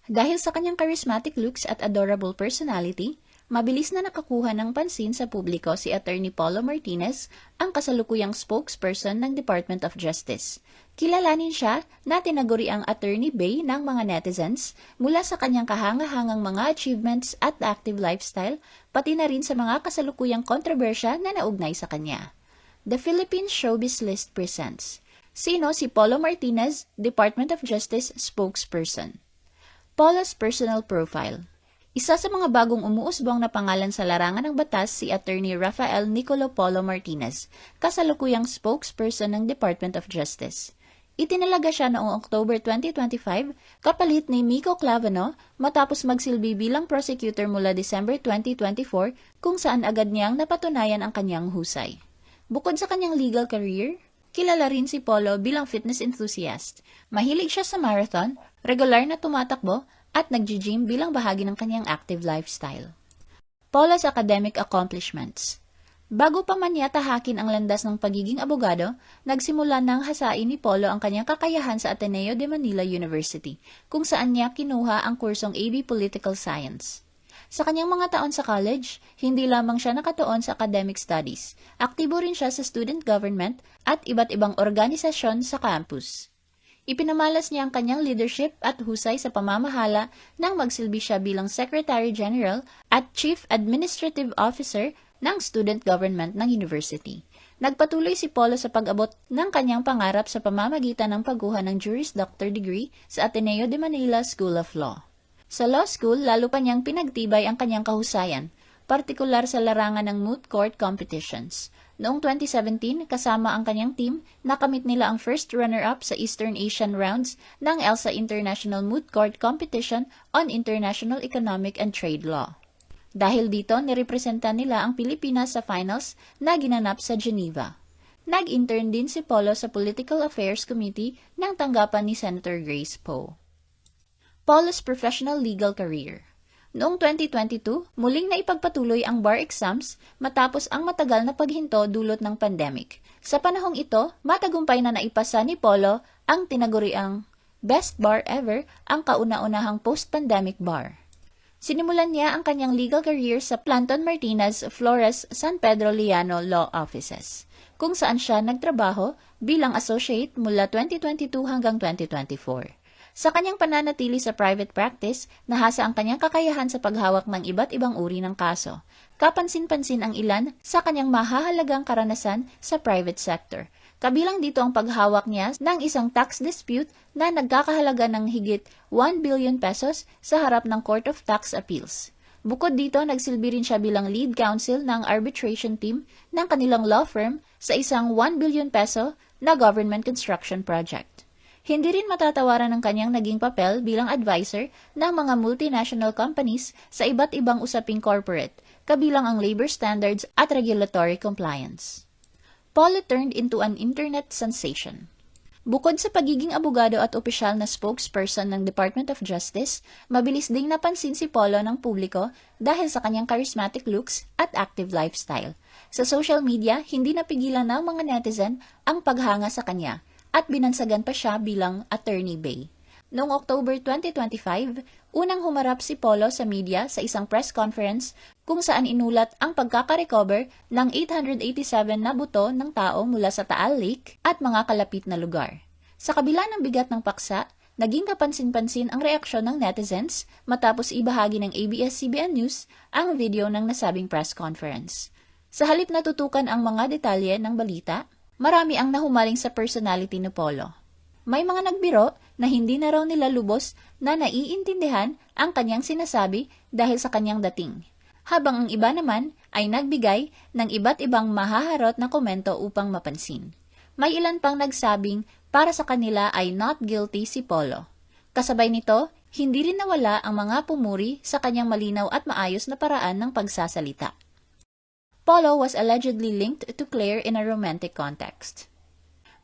Dahil sa kanyang charismatic looks at adorable personality, mabilis na nakakuha ng pansin sa publiko si Attorney Paulo Martinez, ang kasalukuyang spokesperson ng Department of Justice. Kilalanin siya na tinaguri ang Attorney Bay ng mga netizens mula sa kanyang kahanga-hangang mga achievements at active lifestyle, pati na rin sa mga kasalukuyang kontrobersya na naugnay sa kanya. The Philippine Showbiz List presents: Sino si Paulo Martinez, Department of Justice spokesperson? Paulo's personal profile. Isa sa mga bagong umuusbong na pangalan sa larangan ng batas si Attorney Rafael Nicolo Paulo Martinez, kasalukuyang spokesperson ng Department of Justice. Itinalaga siya noong October 2025 kapalit ni Miko Clavano matapos magsilbi bilang prosecutor mula December 2024 kung saan agad niyang napatunayan ang kanyang husay. Bukod sa kanyang legal career, kilala rin si Paulo bilang fitness enthusiast. Mahilig siya sa marathon, regular na tumatakbo, at nag-gym bilang bahagi ng kanyang active lifestyle. Paulo's academic accomplishments. Bago pa man niya tahakin ang landas ng pagiging abogado, nagsimula ng hasain ni Paulo ang kanyang kakayahan sa Ateneo de Manila University, kung saan niya kinuha ang kursong AB Political Science. Sa kanyang mga taon sa college, hindi lamang siya nakatuon sa academic studies. Aktibo rin siya sa student government at iba't ibang organisasyon sa campus. Ipinamalas niya ang kanyang leadership at husay sa pamamahala nang magsilbi siya bilang Secretary General at Chief Administrative Officer ng student government ng university. Nagpatuloy si Paulo sa pag-abot ng kanyang pangarap sa pamamagitan ng pagkuha ng Juris Doctor degree sa Ateneo de Manila School of Law. Sa law school, lalo pa niyang pinagtibay ang kanyang kahusayan, partikular sa larangan ng moot court competitions. Noong 2017, kasama ang kanyang team, nakamit nila ang first runner-up sa Eastern Asian Rounds ng ELSA International Moot Court Competition on International Economic and Trade Law. Dahil dito, nirepresenta nila ang Pilipinas sa finals na ginanap sa Geneva. Nag-intern din si Paulo sa Political Affairs Committee ng tanggapan ni Senator Grace Poe. Paulo's professional legal career. Noong 2022, muling naipagpatuloy ang bar exams matapos ang matagal na paghinto dulot ng pandemic. Sa panahong ito, matagumpay na naipasa ni Paulo ang tinaguriang Best Bar Ever, ang kauna-unahang post-pandemic bar. Sinimulan niya ang kanyang legal career sa Planton Martinez Flores San Pedro Liano Law Offices, kung saan siya nagtrabaho bilang associate mula 2022 hanggang 2024. Sa kanyang pananatili sa private practice, nahasa ang kanyang kakayahan sa paghawak ng iba't ibang uri ng kaso. Kapansin-pansin ang ilan sa kanyang mahahalagang karanasan sa private sector. Kabilang dito ang paghawak niya ng isang tax dispute na nagkakahalaga ng higit 1 billion pesos sa harap ng Court of Tax Appeals. Bukod dito, nagsilbi rin siya bilang lead counsel ng arbitration team ng kanilang law firm sa isang 1 billion peso na government construction project. Hindi rin matatawaran ang kanyang naging papel bilang advisor ng mga multinational companies sa iba't ibang usaping corporate, kabilang ang labor standards at regulatory compliance. Paulo turned into an internet sensation. Bukod sa pagiging abogado at opisyal na spokesperson ng Department of Justice, mabilis ding napansin si Paulo ng publiko dahil sa kanyang charismatic looks at active lifestyle. Sa social media, hindi napigilan ng mga netizen ang paghanga sa kanya, at binansagan pa siya bilang Attorney Bay. Noong October 2025, unang humarap si Paulo sa media sa isang press conference kung saan inulat ang pagkakarecover ng 887 na buto ng tao mula sa Taal Lake at mga kalapit na lugar. Sa kabila ng bigat ng paksa, naging kapansin-pansin ang reaksyon ng netizens matapos ibahagi ng ABS-CBN News ang video ng nasabing press conference. Sa halip na tutukan ang mga detalye ng balita, marami ang nahumaling sa personality ni Paulo. May mga nagbiro na hindi na raw nila lubos na naiintindihan ang kanyang sinasabi dahil sa kanyang dating, habang ang iba naman ay nagbigay ng iba't ibang mahaharot na komento upang mapansin. May ilan pang nagsabing para sa kanila ay not guilty si Paulo. Kasabay nito, hindi rin nawala ang mga pumuri sa kanyang malinaw at maayos na paraan ng pagsasalita. Paulo was allegedly linked to Claire in a romantic context.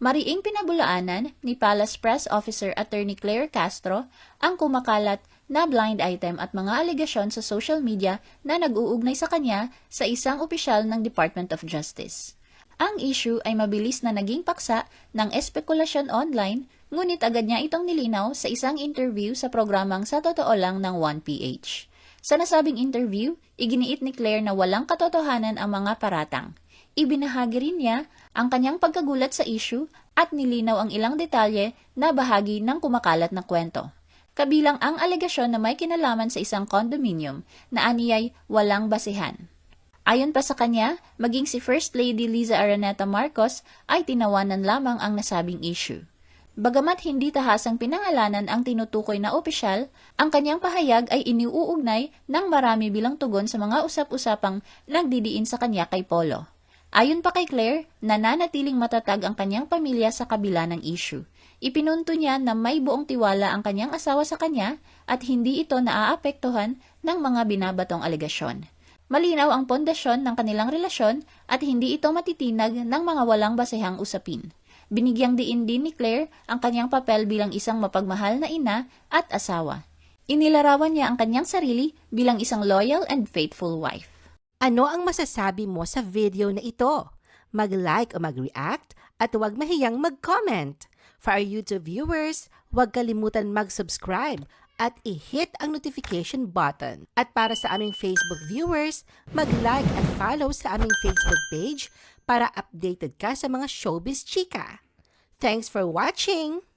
Mariing pinabulaanan ni Palace Press Officer Attorney Claire Castro ang kumakalat na blind item at mga alegasyon sa social media na nag-uugnay sa kanya sa isang opisyal ng Department of Justice. Ang issue ay mabilis na naging paksa ng espekulasyon online Ngunit agad niya itong nilinaw sa isang interview sa programang Sa Totoo Lang ng 1PH. Sa nasabing interview, iginiit ni Claire na walang katotohanan ang mga paratang. Ibinahagi rin niya ang kanyang pagkagulat sa issue at nilinaw ang ilang detalye na bahagi ng kumakalat na kwento. Kabilang ang alegasyon na may kinalaman sa isang condominium na aniyay walang basehan. Ayon pa sa kanya, maging si First Lady Liza Araneta Marcos ay tinawanan lamang ang nasabing issue. Bagamat hindi tahasang pinangalanan ang tinutukoy na opisyal, ang kanyang pahayag ay iniuugnay ng marami bilang tugon sa mga usap-usapang nagdidiin sa kanya kay Polo. Ayon pa kay Claire, nananatiling matatag ang kanyang pamilya sa kabila ng issue. Ipinunto niya na may buong tiwala ang kanyang asawa sa kanya at hindi ito naaapektuhan ng mga binabatong alegasyon. Malinaw ang pundasyon ng kanilang relasyon at hindi ito matitinag ng mga walang basehang usapin. Binigyang diin din ni Claire ang kanyang papel bilang isang mapagmahal na ina at asawa. Inilarawan niya ang kanyang sarili bilang isang loyal and faithful wife. Ano ang masasabi mo sa video na ito? Mag-like o mag-react at huwag mahiyang mag-comment. For our YouTube viewers, huwag kalimutan mag-subscribe at i-hit ang notification button. At para sa aming Facebook viewers, mag-like at follow sa aming Facebook page para updated ka sa mga showbiz chika. Thanks for watching!